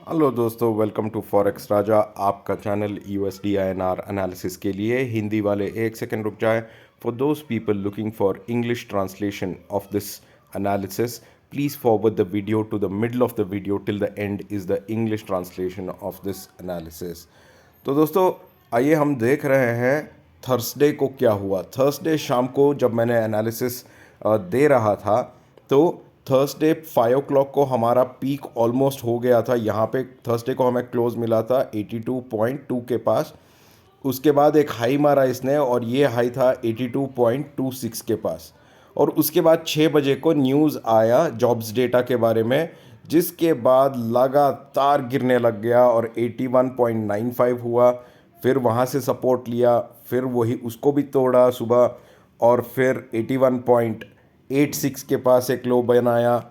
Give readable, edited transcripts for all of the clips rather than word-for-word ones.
Hello दोस्तों, welcome to forex राजा। आपका channel USD INR analysis के लिए। हिंदी वाले एक सेकंड रुक जाए। For those people looking for English translation of this analysis, please forward the video to the middle of the video till the end is the English translation of this analysis. तो दोस्तों, आइए हम देख रहे हैं Thursday को क्या हुआ। थर्सडे शाम को जब मैंने एनालिसिस दे रहा था, तो थर्सडे 5 o'clock को हमारा पीक ऑलमोस्ट हो गया था। यहाँ पे थर्सडे को हमें क्लोज मिला था 82.2 के पास। उसके बाद एक हाई मारा इसने और ये हाई था 82.26 के पास। और उसके बाद 6 बजे को न्यूज़ आया जॉब्स डेटा के बारे में, जिसके बाद लगातार गिरने लग गया और 81.95 हुआ। फिर वहाँ से सपोर्ट लिया, फिर वही उसको भी तोड़ा सुबह, और फिर 81.86 के पास एक लो बनाया।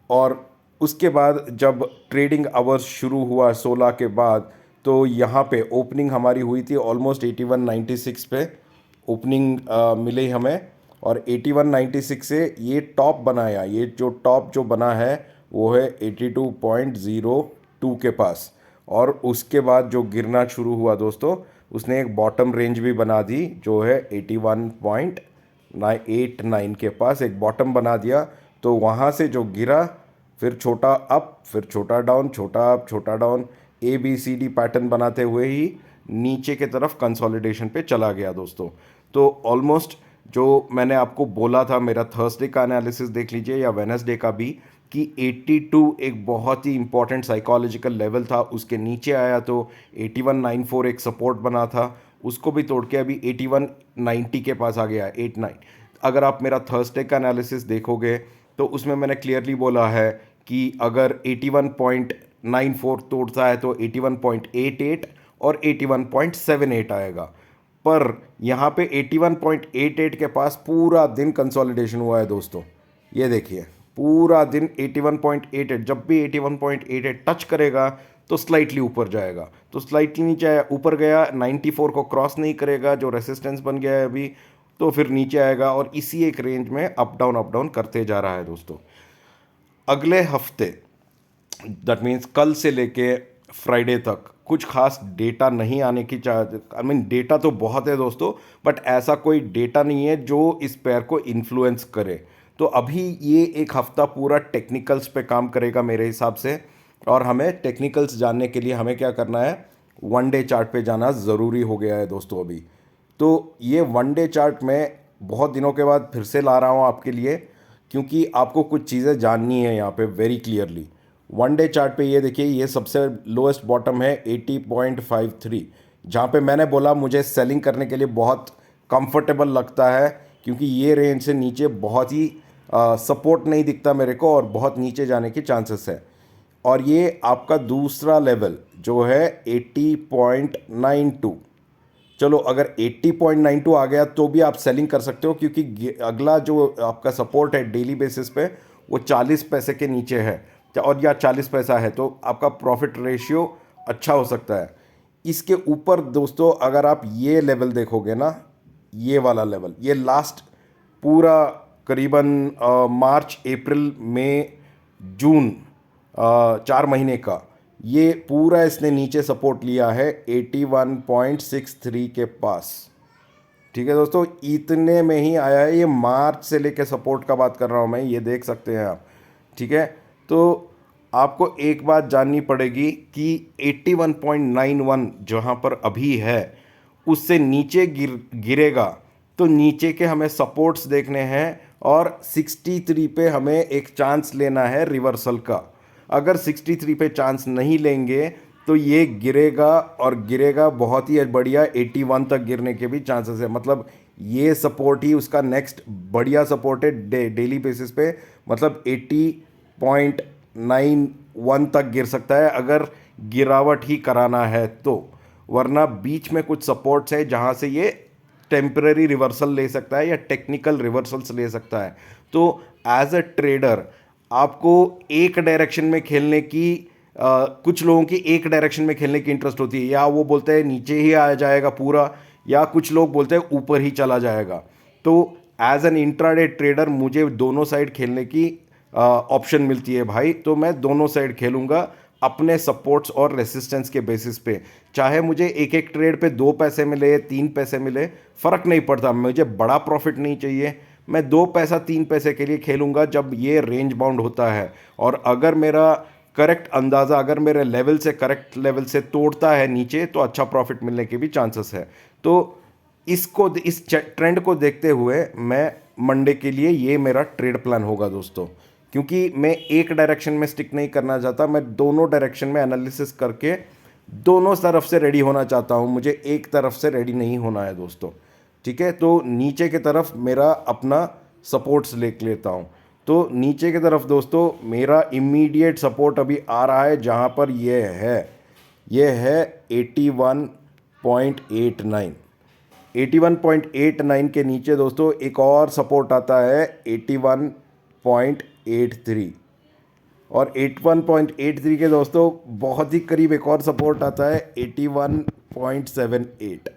और उसके बाद जब ट्रेडिंग आवर्स शुरू हुआ 16 के बाद, तो यहाँ पे ओपनिंग हमारी हुई थी ऑलमोस्ट 81.96 पे ओपनिंग मिली हमें। और 81.96 से ये टॉप बनाया। ये जो टॉप जो बना है वो है 82.02 के पास। और उसके बाद जो गिरना शुरू हुआ दोस्तों, उसने एक बॉटम रेंज भी बना दी जो है 81.89 के पास एक बॉटम बना दिया। तो वहाँ से जो गिरा, फिर छोटा अप, फिर छोटा डाउन, छोटा अप, छोटा down, A B C D pattern बनाते हुए ही नीचे के तरफ कंसोलिडेशन पे चला गया दोस्तों। तो ऑलमोस्ट जो मैंने आपको बोला था, मेरा थर्सडे का एनालिसिस देख लीजिए या वेनसडे का भी, कि 82 एक बहुत ही इंपॉर्टेंट साइकोलॉजिकल लेवल था। उसके नीचे आया तो 8194 एक सपोर्ट बना था, उसको भी तोड़ के अभी 8190 के पास आ गया 89। अगर आप मेरा थर्सडे का एनालिसिस देखोगे तो उसमें मैंने क्लियरली बोला है कि अगर 81.94 तोड़ता है तो 81.88 और 81.78 आएगा। पर यहाँ पे 81.88 के पास पूरा दिन कंसोलिडेशन हुआ है दोस्तों। ये देखिए, पूरा दिन 81.88, जब भी 81.88 टच करेगा तो स्लाइटली ऊपर जाएगा, तो स्लाइटली नीचे आया, ऊपर गया 94 को क्रॉस नहीं करेगा जो रेसिस्टेंस बन गया है अभी, तो फिर नीचे आएगा और इसी एक रेंज में अप डाउन करते जा रहा है दोस्तों। अगले हफ्ते, दैट मीन्स कल से लेके फ्राइडे तक कुछ खास डेटा नहीं आने की आई मीन डेटा तो बहुत है दोस्तों, बट ऐसा कोई डेटा नहीं है जो इस पेयर को इन्फ्लुएंस करे। तो अभी ये एक हफ्ता पूरा टेक्निकल्स पे काम करेगा मेरे हिसाब से। और हमें टेक्निकल्स जानने के लिए हमें क्या करना है, वन डे चार्ट पे जाना ज़रूरी हो गया है दोस्तों अभी। तो ये वन डे चार्ट मैं बहुत दिनों के बाद फिर से ला रहा हूँ आपके लिए, क्योंकि आपको कुछ चीज़ें जाननी है यहाँ पे very clearly. One day chart पे ये देखिए, ये सबसे लोएस्ट बॉटम है 80.53, जहाँ पे मैंने बोला मुझे सेलिंग करने के लिए बहुत कंफर्टेबल लगता है, क्योंकि ये रेंज से नीचे बहुत ही सपोर्ट नहीं दिखता मेरे को और बहुत नीचे जाने के चांसेस है। और ये आपका दूसरा लेवल जो है 80.92। चलो, अगर 80.92 आ गया तो भी आप सेलिंग कर सकते हो, क्योंकि अगला जो आपका सपोर्ट है डेली बेसिस पे वो 40 पैसे के नीचे है, और या 40 पैसा है, तो आपका प्रॉफिट रेशियो अच्छा हो सकता है। इसके ऊपर दोस्तों अगर आप ये लेवल देखोगे ना, ये वाला लेवल, ये लास्ट पूरा करीबन मार्च अप्रैल मई जून 4 महीने का, ये पूरा इसने नीचे सपोर्ट लिया है 81.63 के पास। ठीक है दोस्तों, इतने में ही आया है। ये मार्च से लेके सपोर्ट का बात कर रहा हूँ मैं, ये देख सकते हैं आप। ठीक है, तो आपको एक बात जाननी पड़ेगी कि 81.91 जहाँ पर अभी है, उससे नीचे गिरेगा तो नीचे के हमें सपोर्ट्स देखने हैं, और 63 पे हमें एक चांस लेना है रिवर्सल का। अगर 63 पे चांस नहीं लेंगे तो ये गिरेगा, और गिरेगा बहुत ही बढ़िया, 81 तक गिरने के भी चांसेस है। मतलब ये सपोर्ट ही उसका नेक्स्ट बढ़िया सपोर्ट है डेली बेसिस पे। मतलब 80.91 तक गिर सकता है अगर गिरावट ही कराना है तो, वरना बीच में कुछ सपोर्ट्स है जहाँ से ये टेम्पररी रिवर्सल ले सकता है या टेक्निकल रिवर्सल्स ले सकता है। तो एज अ ट्रेडर आपको एक डायरेक्शन में खेलने की कुछ लोगों की एक डायरेक्शन में खेलने की इंटरेस्ट होती है, या वो बोलते हैं नीचे ही आ जाएगा पूरा, या कुछ लोग बोलते हैं ऊपर ही चला जाएगा। तो एज एन इंट्राडे ट्रेडर मुझे दोनों साइड खेलने की ऑप्शन मिलती है भाई, तो मैं दोनों साइड खेलूँगा। अपने सपोर्ट्स और रेसिस्टेंस के बेसिस पे। चाहे मुझे एक एक ट्रेड पे 2 पैसे मिले, 3 पैसे मिले, फ़र्क नहीं पड़ता, मुझे बड़ा प्रॉफिट नहीं चाहिए। मैं 2 पैसा 3 पैसे के लिए खेलूँगा जब ये रेंज बाउंड होता है। और अगर मेरा करेक्ट अंदाज़ा, अगर मेरे लेवल से, करेक्ट लेवल से तोड़ता है नीचे, तो अच्छा प्रॉफिट मिलने के भी चांसेस है। तो इस ट्रेंड को देखते हुए मैं मंडे के लिए ये मेरा ट्रेड प्लान होगा दोस्तों, क्योंकि मैं एक डायरेक्शन में स्टिक नहीं करना चाहता, मैं दोनों डायरेक्शन में एनालिसिस करके दोनों तरफ से रेडी होना चाहता हूँ, मुझे एक तरफ से रेडी नहीं होना है दोस्तों। ठीक है, तो नीचे की तरफ मेरा अपना सपोर्ट्स लेता हूँ। तो नीचे की तरफ दोस्तों मेरा इमीडिएट सपोर्ट अभी आ रहा है, जहाँ पर ये है 81.89। 81.89 के नीचे दोस्तों एक और सपोर्ट आता है 81.83, और 81.83 के दोस्तों बहुत ही करीब एक और सपोर्ट आता है 81.78,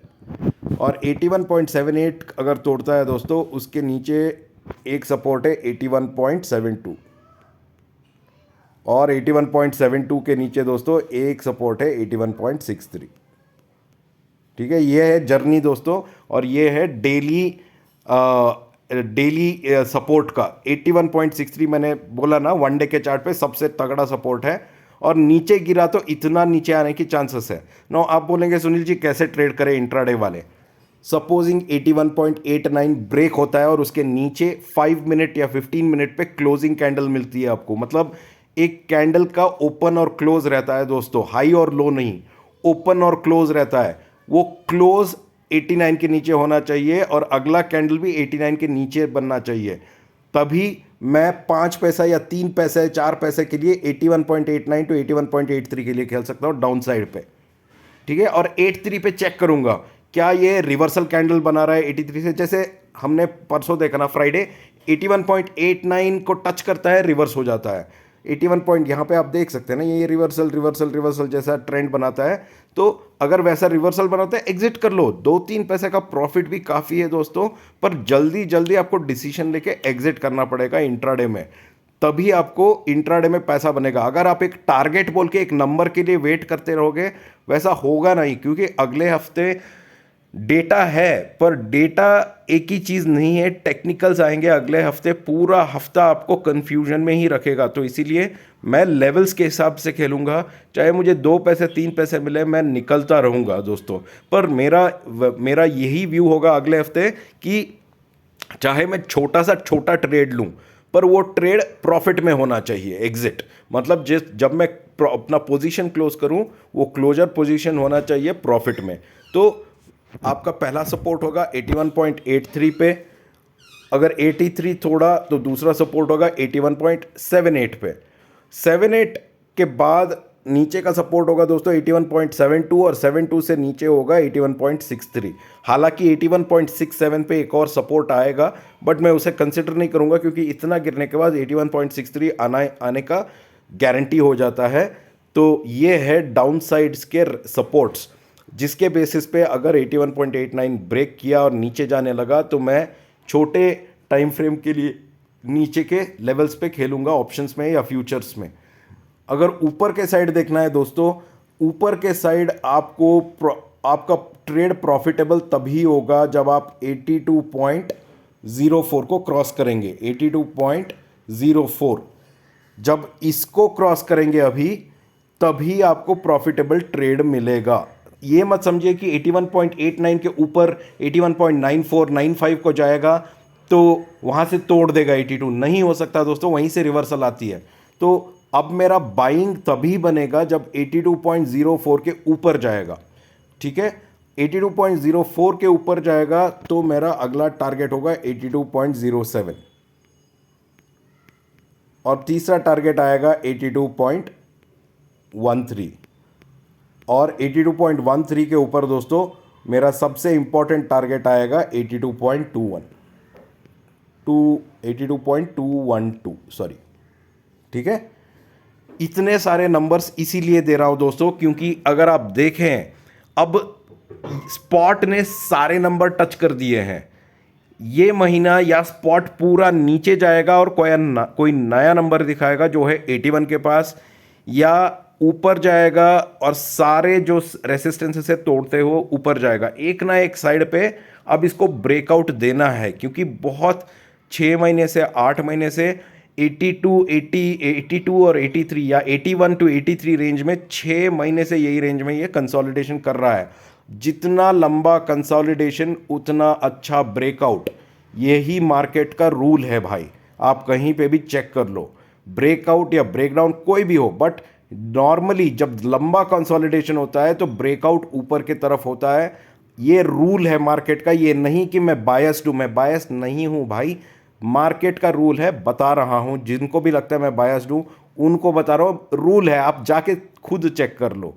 और 81.78 अगर तोड़ता है दोस्तों, उसके नीचे एक सपोर्ट है 81.72, और 81.72 के नीचे दोस्तों एक सपोर्ट है 81.63। ठीक है, ये है जर्नी दोस्तों, और ये है डेली सपोर्ट का 81.63। मैंने बोला ना, वन डे के चार्ट पे सबसे तगड़ा सपोर्ट है, और नीचे गिरा तो इतना नीचे आने की चांसेस है। नो, आप बोलेंगे सुनील जी कैसे ट्रेड करें इंट्राडे वाले। सपोजिंग 81.89 ब्रेक होता है और उसके नीचे 5 मिनट या 15 मिनट पे क्लोजिंग कैंडल मिलती है आपको, मतलब एक कैंडल का ओपन और क्लोज रहता है दोस्तों, हाई और लो नहीं, ओपन और क्लोज रहता है। वो क्लोज 89 के नीचे होना चाहिए और अगला कैंडल भी 89 के नीचे बनना चाहिए, तभी मैं 5 पैसा या 3 पैसे 4 पैसे के लिए 81.89 टू 81.83 के लिए खेल सकता हूँ डाउन साइड पे। ठीक है, और 83 पे चेक करूंगा क्या ये रिवर्सल कैंडल बना रहा है 83 से, जैसे हमने परसों देखा ना फ्राइडे, 81.89 को टच करता है, रिवर्स हो जाता है 81 पॉइंट। यहाँ पे आप देख सकते हैं ना, ये रिवर्सल जैसा ट्रेंड बनाता है। तो अगर वैसा रिवर्सल बनाता है, एग्जिट कर लो, 2-3 पैसे का प्रॉफिट भी काफ़ी है दोस्तों, पर जल्दी आपको डिसीजन लेके एग्जिट करना पड़ेगा इंट्राडे में, तभी आपको इंट्राडे में पैसा बनेगा। अगर आप एक टारगेट बोल के एक नंबर के लिए वेट करते रहोगे, वैसा होगा नहीं, क्योंकि अगले हफ्ते डेटा है, पर डेटा एक ही चीज़ नहीं है, टेक्निकल्स आएंगे अगले हफ्ते, पूरा हफ्ता आपको कंफ्यूजन में ही रखेगा। तो इसीलिए मैं लेवल्स के हिसाब से खेलूंगा, चाहे मुझे 2 पैसे 3 पैसे मिले, मैं निकलता रहूंगा दोस्तों। पर मेरा यही व्यू होगा अगले हफ्ते कि चाहे मैं छोटा ट्रेड लूं, पर वो ट्रेड प्रॉफिट में होना चाहिए, एग्जिट मतलब जब मैं अपना पोजीशन क्लोज करूं, वो क्लोजर पोजीशन होना चाहिए प्रॉफिट में। तो आपका पहला सपोर्ट होगा 81.83 पे, अगर 83 थोड़ा तो दूसरा सपोर्ट होगा 81.78 पे। 78 के बाद नीचे का सपोर्ट होगा दोस्तों 81.72, और 72 से नीचे होगा 81.63। हालांकि 81.67 पे एक और सपोर्ट आएगा, बट मैं उसे कंसिडर नहीं करूंगा, क्योंकि इतना गिरने के बाद 81.63 आने का गारंटी हो जाता है। तो ये है डाउन साइड्स के सपोर्ट्स, जिसके बेसिस पे अगर 81.89 ब्रेक किया और नीचे जाने लगा, तो मैं छोटे टाइम फ्रेम के लिए नीचे के लेवल्स पे खेलूंगा, ऑप्शंस में या फ्यूचर्स में। अगर ऊपर के साइड देखना है दोस्तों, ऊपर के साइड आपका ट्रेड प्रॉफिटेबल तभी होगा जब आप 82.04 को क्रॉस करेंगे। 82.04 जब इसको क्रॉस करेंगे अभी, तभी आपको प्रॉफिटेबल ट्रेड मिलेगा। ये मत समझिए कि 81.89 के ऊपर 81.94-95 को जाएगा तो वहाँ से तोड़ देगा 82, नहीं हो सकता दोस्तों, वहीं से रिवर्सल आती है। तो अब मेरा बाइंग तभी बनेगा जब 82.04 के ऊपर जाएगा। ठीक है, 82.04 के ऊपर जाएगा तो मेरा अगला टारगेट होगा 82.07, और तीसरा टारगेट आएगा 82.13, और 82.13 के ऊपर दोस्तों मेरा सबसे इंपॉर्टेंट टारगेट आएगा 82.12 सॉरी। ठीक है, इतने सारे नंबर्स इसीलिए दे रहा हूं दोस्तों, क्योंकि अगर आप देखें अब स्पॉट ने सारे नंबर टच कर दिए हैं। ये महीना या स्पॉट पूरा नीचे जाएगा और कोई नया नंबर दिखाएगा जो है 81 के पास, या ऊपर जाएगा और सारे जो रेसिस्टेंस से तोड़ते हो ऊपर जाएगा एक ना एक साइड पे। अब इसको ब्रेकआउट देना है क्योंकि बहुत 6 महीने से 8 महीने से 82 और 83 या 81 टू 83 रेंज में 6 महीने से यही रेंज में ये कंसोलिडेशन कर रहा है। जितना लंबा कंसोलिडेशन उतना अच्छा ब्रेकआउट, यही मार्केट का रूल है भाई। आप कहीं पे भी चेक कर लो, ब्रेकआउट या ब्रेकडाउन कोई भी हो, बट नॉर्मली जब लंबा कंसोलिडेशन होता है तो ब्रेकआउट ऊपर की तरफ होता है। ये रूल है मार्केट का, ये नहीं कि मैं बायस्ड हूं, मैं बायस्ड नहीं हूं भाई। मार्केट का रूल है, बता रहा हूं। जिनको भी लगता है मैं बायस्ड हूं उनको बता रहा हूं, रूल है, आप जाके खुद चेक कर लो,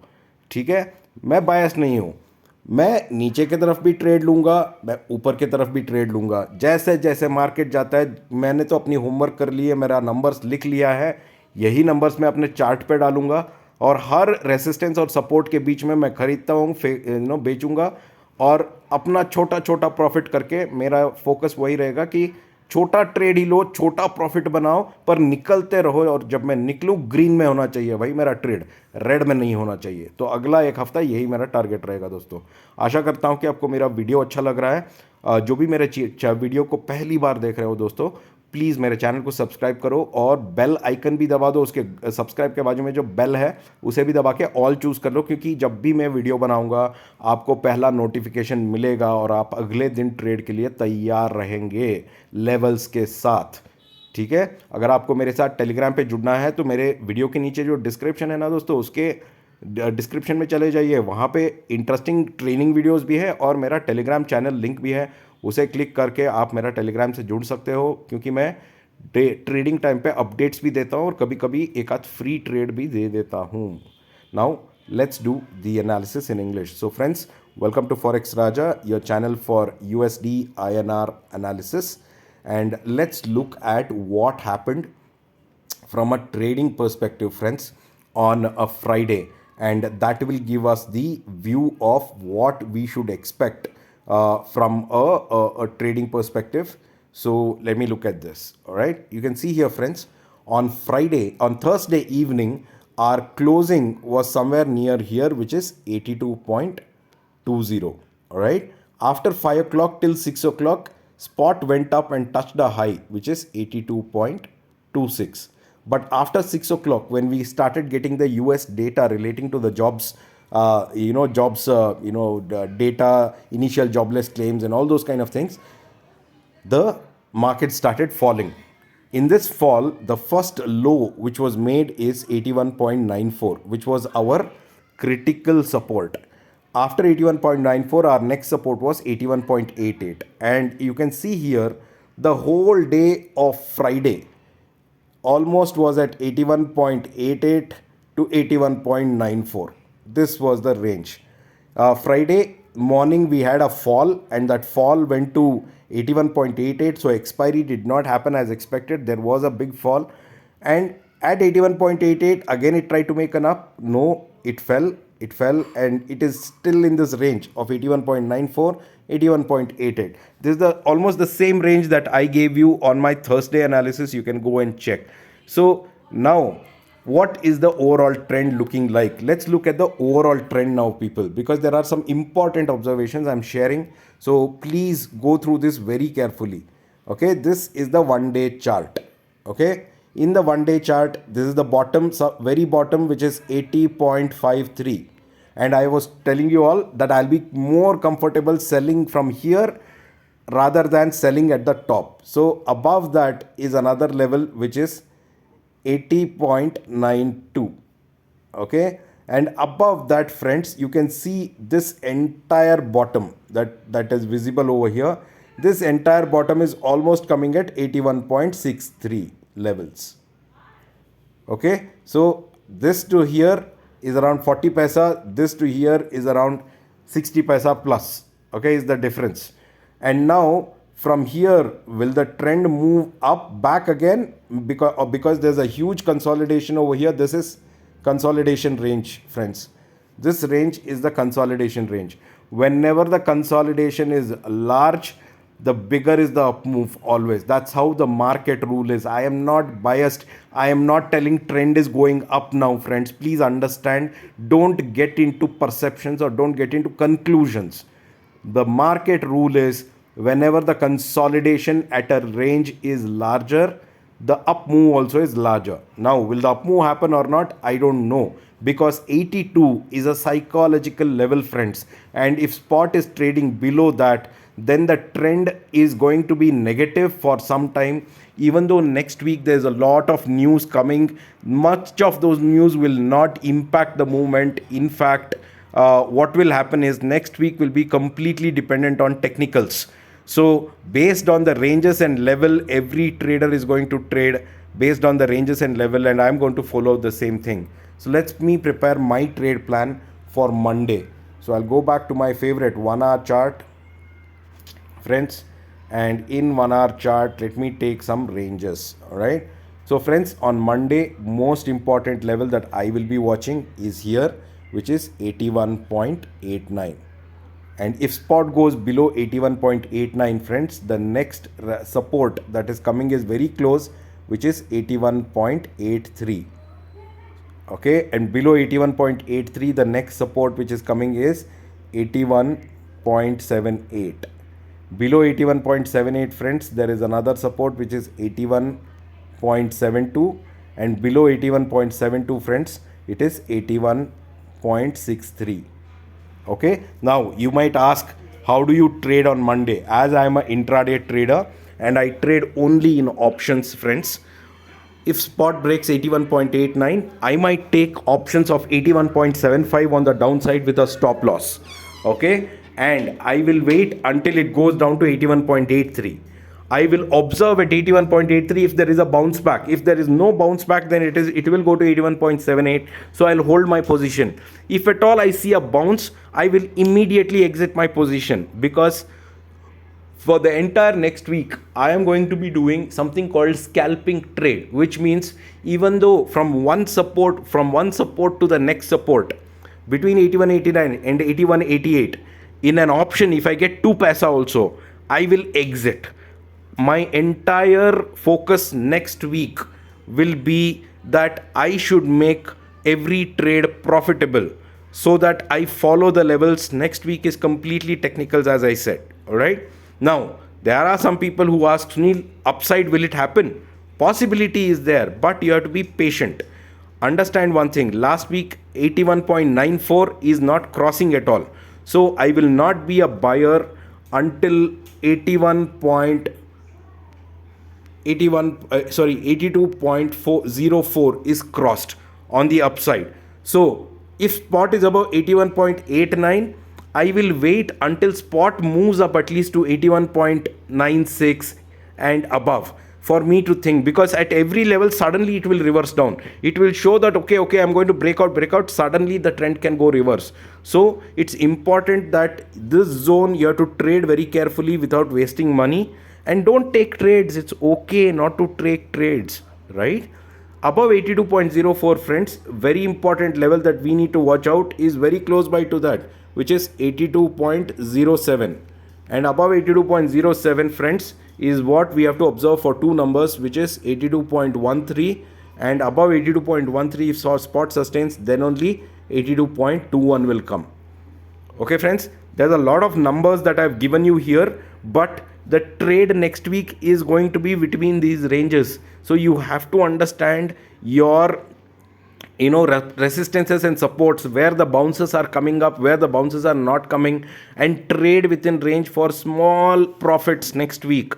ठीक है। मैं बायस्ड नहीं हूं, मैं नीचे की तरफ भी ट्रेड लूंगा, मैं ऊपर की तरफ भी ट्रेड लूंगा, जैसे जैसे मार्केट जाता है। मैंने तो अपनी होमवर्क कर ली है, मेरा नंबर्स लिख लिया है, यही नंबर्स मैं अपने चार्ट पे डालूंगा और हर रेसिस्टेंस और सपोर्ट के बीच में मैं खरीदता हूँ, बेचूंगा और अपना छोटा छोटा प्रॉफिट करके मेरा फोकस वही रहेगा कि छोटा ट्रेड ही लो, छोटा प्रॉफिट बनाओ, पर निकलते रहो। और जब मैं निकलूँ ग्रीन में होना चाहिए भाई मेरा ट्रेड, रेड में नहीं होना चाहिए। तो अगला एक हफ्ता यही मेरा टारगेट रहेगा दोस्तों। आशा करता हूँ कि आपको मेरा वीडियो अच्छा लग रहा है। जो भी मेरे वीडियो को पहली बार देख रहे हो दोस्तों, प्लीज़ मेरे चैनल को सब्सक्राइब करो और बेल आइकन भी दबा दो। उसके सब्सक्राइब के बाजू में जो बेल है उसे भी दबा के ऑल चूज़ कर लो, क्योंकि जब भी मैं वीडियो बनाऊंगा आपको पहला नोटिफिकेशन मिलेगा और आप अगले दिन ट्रेड के लिए तैयार रहेंगे लेवल्स के साथ, ठीक है। अगर आपको मेरे साथ टेलीग्राम पे जुड़ना है तो मेरे वीडियो के नीचे जो डिस्क्रिप्शन है ना दोस्तों, उसके डिस्क्रिप्शन में चले जाइए, वहाँ पे इंटरेस्टिंग ट्रेनिंग वीडियोस भी है और मेरा टेलीग्राम चैनल लिंक भी है। उसे क्लिक करके आप मेरा टेलीग्राम से जुड़ सकते हो, क्योंकि मैं ट्रेडिंग टाइम पे अपडेट्स भी देता हूँ और कभी कभी एक आध फ्री ट्रेड भी दे देता हूँ। Now let's do the analysis in English. So friends, welcome to forex Raja, your channel for USD INR analysis, and let's look at what happened from a trading perspective, friends, on a Friday, and that will give us the view of what we should expect from a trading perspective. So let me look at this. All right, you can see here, friends, on Thursday evening, our closing was somewhere near here, which is 82.20. All right, after 5 o'clock till 6 o'clock, spot went up and touched a high, which is 82.26. But after 6 o'clock, when we started getting the US data relating to the jobs, data, initial jobless claims, and all those kind of things, the market started falling. In this fall, the first low which was made is 81.94, which was our critical support. After 81.94, our next support was 81.88. And you can see here the whole day of Friday almost was at 81.88 to 81.94. This was the range. Friday morning we had a fall, and that fall went to 81.88. So expiry did not happen as expected. There was a big fall, and at 81.88 again it tried to make an up. No, it fell, and it is still in this range of 81.94, 81.88. This is the almost the same range that I gave you on my Thursday analysis. You can go and check. So now, what is the overall trend looking like? Let's look at the overall trend now, people, because there are some important observations I'm sharing. So please go through this very carefully. Okay, this is the 1-day chart. Okay, in the 1-day chart, this is the bottom, very bottom, which is 80.53. And I was telling you all that I'll be more comfortable selling from here rather than selling at the top. So above that is another level, which is 80.92. Okay, and above that, friends, you can see this entire bottom that is visible over here. This entire bottom is almost coming at 81.63 levels. Okay, so this to here is around 40 paisa, this to here is around 60 paisa plus. Okay, is the difference. And now from here, will the trend move up back again? Because there's a huge consolidation over here. This is consolidation range, friends. This range is the consolidation range. Whenever the consolidation is large, the bigger is the up move always. That's how the market rule is. I am not biased. I am not telling trend is going up now, friends. Please understand. Don't get into perceptions or don't get into conclusions. The market rule is whenever the consolidation at a range is larger, the up move also is larger. Now, will the up move happen or not? I don't know, because 82 is a psychological level, friends, and if spot is trading below that, then the trend is going to be negative for some time. Even though next week there's a lot of news coming, much of those news will not impact the movement. In fact, what will happen is next week will be completely dependent on technicals. So based on the ranges and level, every trader is going to trade based on the ranges and level, and I'm going to follow the same thing. So let me prepare my trade plan for Monday. So I'll go back to my favorite 1 hour chart, friends, and in 1 hour chart let me take some ranges. All right, so friends, on Monday, most important level that I will be watching is here, which is 81.89. And if spot goes below 81.89, friends, the next support that is coming is very close, which is 81.83. Okay, and below 81.83, the next support which is coming is 81.78. Below 81.78, friends, there is another support which is 81.72, and below 81.72, friends, it is 81.63. Okay, now you might ask, how do you trade on Monday? As I am an intraday trader and I trade only in options, friends, if spot breaks 81.89, I might take options of 81.75 on the downside with a stop loss. Okay, and I will wait until it goes down to 81.83. I will observe at 81.83 if there is a bounce back. If there is no bounce back, then it will go to 81.78. So I'll hold my position. If at all I see a bounce, I will immediately exit my position, because for the entire next week I am going to be doing something called scalping trade, which means even though from one support to the next support between 81.89 and 81.88 in an option, if I get 2 paisa also, I will exit. My entire focus next week will be that I should make every trade profitable, so that I follow the levels. Next week is completely technicals, as I said. All right. Now, there are some people who ask, Sunil, upside, will it happen? Possibility is there, but you have to be patient. Understand one thing, last week 81.94 is not crossing at all. So I will not be a buyer until 82.404 is crossed on the upside. So if spot is above 81.89, I will wait until spot moves up at least to 81.96 and above for me to think, because at every level suddenly it will reverse down. It will show that okay, I'm going to break out, suddenly the trend can go reverse. So it's important that this zone you have to trade very carefully without wasting money, and don't take trades. It's okay not to take trades, right? Above 82.04, friends, very important level that we need to watch out is very close by to that, which is 82.07. And above 82.07, friends, is what we have to observe for two numbers, which is 82.13, and above 82.13, if spot sustains, then only 82.21 will come. Okay, friends, there's a lot of numbers that I've given you here, but the trade next week is going to be between these ranges. So you have to understand your resistances and supports, where the bounces are coming up, where the bounces are not coming, and trade within range for small profits next week.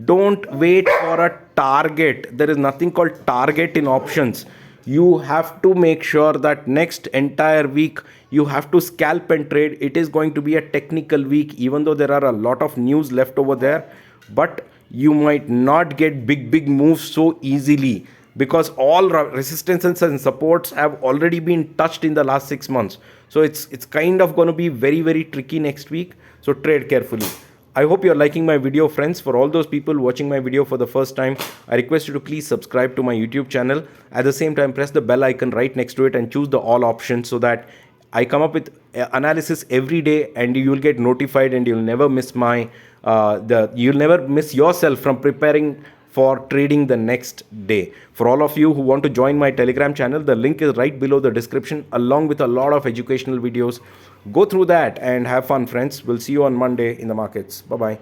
Don't wait for a target. There is nothing called target in options. You have to make sure that next entire week you have to scalp and trade. It is going to be a technical week, even though there are a lot of news left over there, but you might not get big moves so easily, because all resistances and supports have already been touched in the last 6 months. So it's kind of going to be very tricky next week. So trade carefully. I hope you're liking my video, friends. For all those people watching my video for the first time, I request you to please subscribe to my YouTube channel. At the same time, press the bell icon right next to it and choose the all option, so that I come up with analysis every day, and you will get notified, and you'll never miss you'll never miss yourself from preparing for trading the next day. For all of you who want to join my Telegram channel, the link is right below the description, along with a lot of educational videos. Go through that and have fun, friends. We'll see you on Monday in the markets. Bye bye.